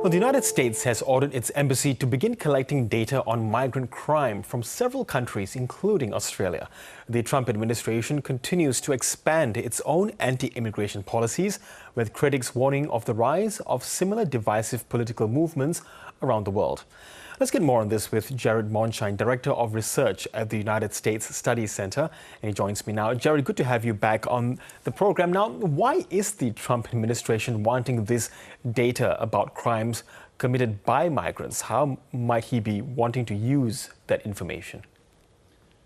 Well, the United States has ordered its embassy to begin collecting data on migrant crime from several countries, including Australia. The Trump administration continues to expand its own anti-immigration policies, with critics warning of the rise of similar divisive political movements around the world. Let's get more on this with Jared Mondschein, Director of Research at the United States Studies Center. And he joins me now. Jared, good to have you back on the program. Now, why is the Trump administration wanting this data about crimes committed by migrants? How might he be wanting to use that information?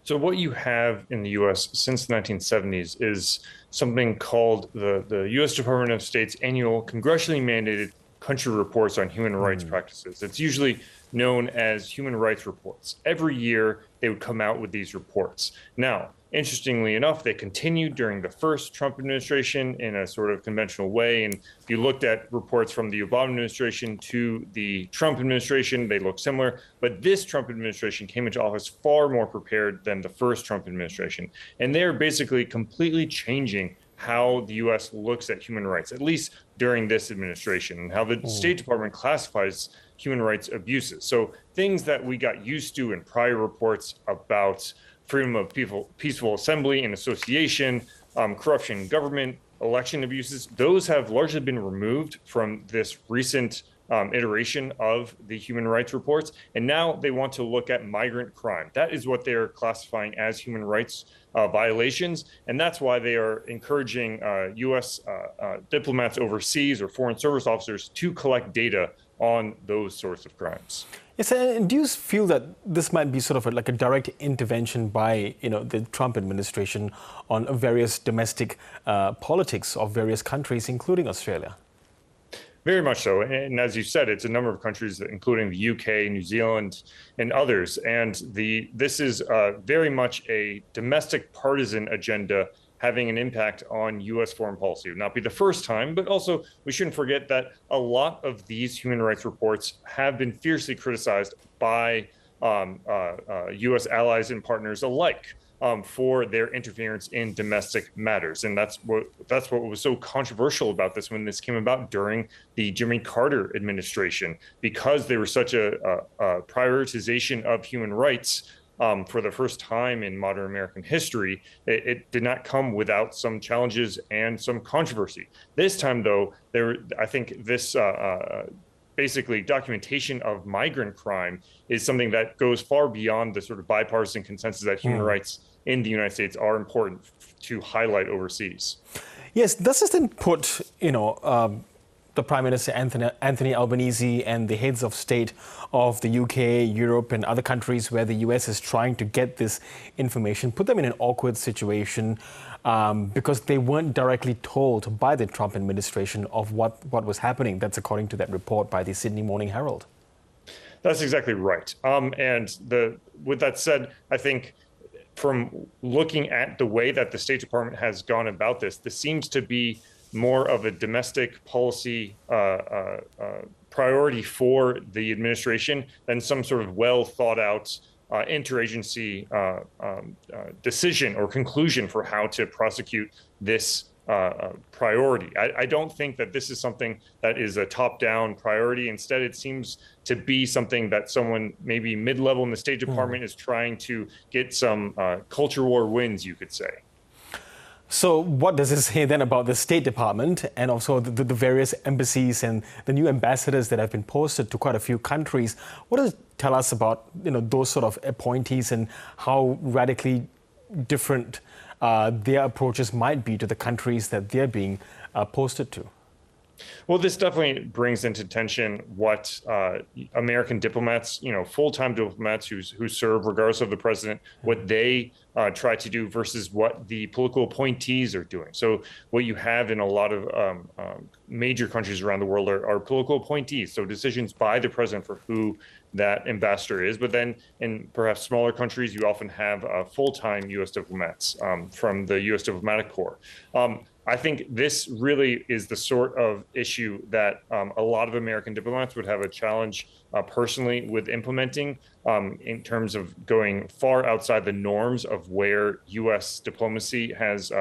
So what you have in the U.S. since the 1970s is something called the U.S. Department of State's annual congressionally mandated country reports on human rights practices. It's usually known as human rights reports. Every year, they would come out with these reports. Now, interestingly enough, they continued during the first Trump administration in a sort of conventional way. And if you looked at reports from the Obama administration to the Trump administration, they look similar. But this Trump administration came into office far more prepared than the first Trump administration. And they're basically completely changing how the U.S. looks at human rights, at least during this administration, and how the State Department classifies human rights abuses. So things that we got used to in prior reports about freedom of peaceful assembly and association, corruption in government, election abuses, those have largely been removed from this recent iteration of the human rights reports. And now they want to look at migrant crime. That is what they're classifying as human rights violations. And that's why they are encouraging U.S. Diplomats overseas or foreign service officers to collect data on those sorts of crimes. Yes, and do you feel that this might be sort of like a direct intervention by, the Trump administration on various domestic politics of various countries, including Australia? Very much so. And as you said, it's a number of countries, including the UK, New Zealand, and others. And this is very much a domestic partisan agenda having an impact on U.S. foreign policy. It would not be the first time, but also we shouldn't forget that a lot of these human rights reports have been fiercely criticized by U.S. allies and partners alike. For their interference in domestic matters. And that's what was so controversial about this when this came about during the Jimmy Carter administration, because there was such a prioritization of human rights for the first time in modern American history. It did not come without some challenges and some controversy. This time, though, I think this basically documentation of migrant crime is something that goes far beyond the sort of bipartisan consensus that human rights in the United States are important to highlight overseas. Yes, does this then put, the Prime Minister Anthony Albanese and the heads of state of the UK, Europe and other countries where the US is trying to get this information, put them in an awkward situation because they weren't directly told by the Trump administration of what was happening? That's according to that report by the Sydney Morning Herald. That's exactly right. With that said, I think from looking at the way that the State Department has gone about this seems to be more of a domestic policy priority for the administration than some sort of well thought out interagency decision or conclusion for how to prosecute this priority. I don't think that this is something that is a top-down priority. Instead, it seems to be something that someone maybe mid-level in the State Department is trying to get some culture war wins, you could say. So what does it say then about the State Department and also the various embassies and the new ambassadors that have been posted to quite a few countries? What does it tell us about those sort of appointees and how radically different their approaches might be to the countries that they're being posted to? Well, this definitely brings into tension what American diplomats, full-time diplomats who serve regardless of the president, what they try to do versus what the political appointees are doing. So what you have in a lot of major countries around the world are political appointees. So decisions by the president for who that ambassador is. But then in perhaps smaller countries, you often have full-time U.S. diplomats from the U.S. Diplomatic Corps. I think this really is the sort of issue that a lot of American diplomats would have a challenge personally with implementing in terms of going far outside the norms of where U.S. diplomacy has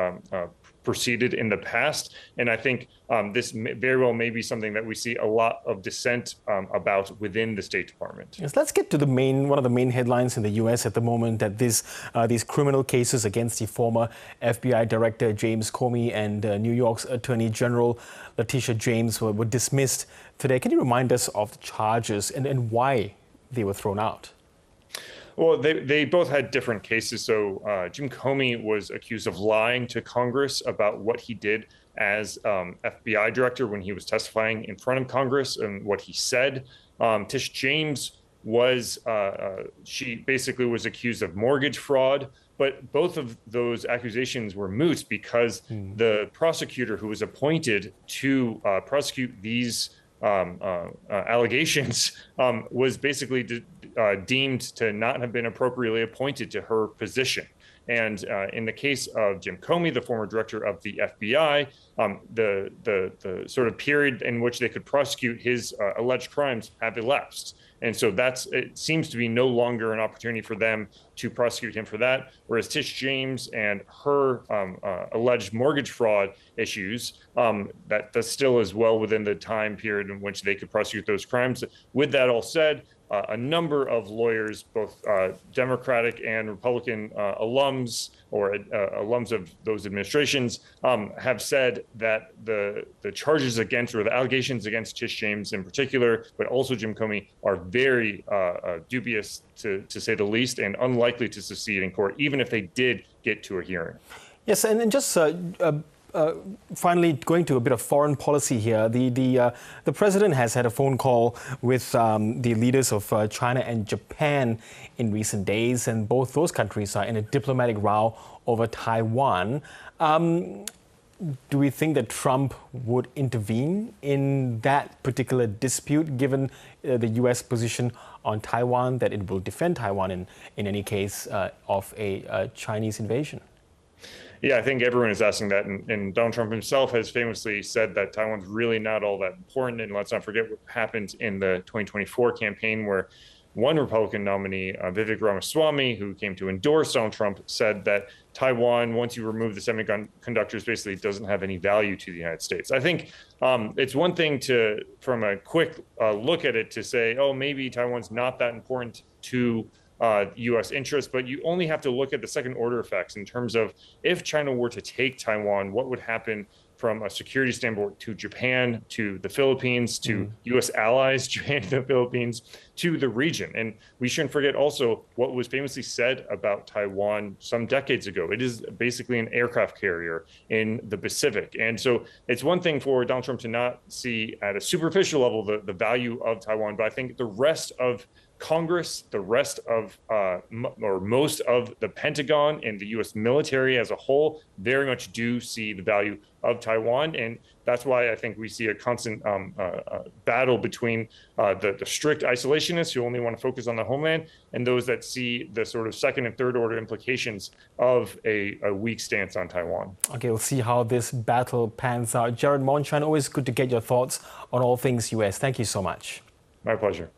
proceeded in the past. And I think this very well may be something that we see a lot of dissent about within the State Department. Yes, let's get to one of the main headlines in the U.S. at the moment, that these criminal cases against the former FBI Director James Comey and New York's Attorney General Letitia James were dismissed today. Can you remind us of the charges and why they were thrown out? Well, they both had different cases. So Jim Comey was accused of lying to Congress about what he did as FBI director when he was testifying in front of Congress and what he said. Tish James she basically was accused of mortgage fraud, but both of those accusations were moot because the prosecutor who was appointed to prosecute these allegations was basically deemed to not have been appropriately appointed to her position. And in the case of Jim Comey, the former director of the FBI, the sort of period in which they could prosecute his alleged crimes have elapsed. And so it seems to be no longer an opportunity for them to prosecute him for that. Whereas Tish James and her alleged mortgage fraud issues, that still is well within the time period in which they could prosecute those crimes. With that all said, a number of lawyers, both Democratic and Republican alums or alums of those administrations, have said that the charges against, or the allegations against Tish James in particular, but also Jim Comey, are very dubious to say the least, and unlikely to succeed in court, even if they did get to a hearing. Yes, and just finally, going to a bit of foreign policy here, the president has had a phone call with the leaders of China and Japan in recent days, and both those countries are in a diplomatic row over Taiwan. Do we think that Trump would intervene in that particular dispute, given the U.S. position on Taiwan, that it will defend Taiwan in any case of a Chinese invasion? Yeah, I think everyone is asking that. And Donald Trump himself has famously said that Taiwan's really not all that important. And let's not forget what happened in the 2024 campaign, where one Republican nominee, Vivek Ramaswamy, who came to endorse Donald Trump, said that Taiwan, once you remove the semiconductors, basically doesn't have any value to the United States. I think it's one thing from a quick look at it, to say, oh, maybe Taiwan's not that important to U.S. interests, but you only have to look at the second order effects in terms of, if China were to take Taiwan, what would happen from a security standpoint to Japan, to the Philippines, to U.S. allies, Japan and the Philippines, to the region. And we shouldn't forget also what was famously said about Taiwan some decades ago. It is basically an aircraft carrier in the Pacific. And so it's one thing for Donald Trump to not see at a superficial level the value of Taiwan, but I think the rest of Congress, the rest of, or most of the Pentagon and the U.S. military as a whole, very much do see the value of Taiwan. And that's why I think we see a constant battle between the strict isolationists who only want to focus on the homeland, and those that see the sort of second and third order implications of a weak stance on Taiwan. Okay, we'll see how this battle pans out. Jared Mondschein, always good to get your thoughts on all things U.S. Thank you so much. My pleasure.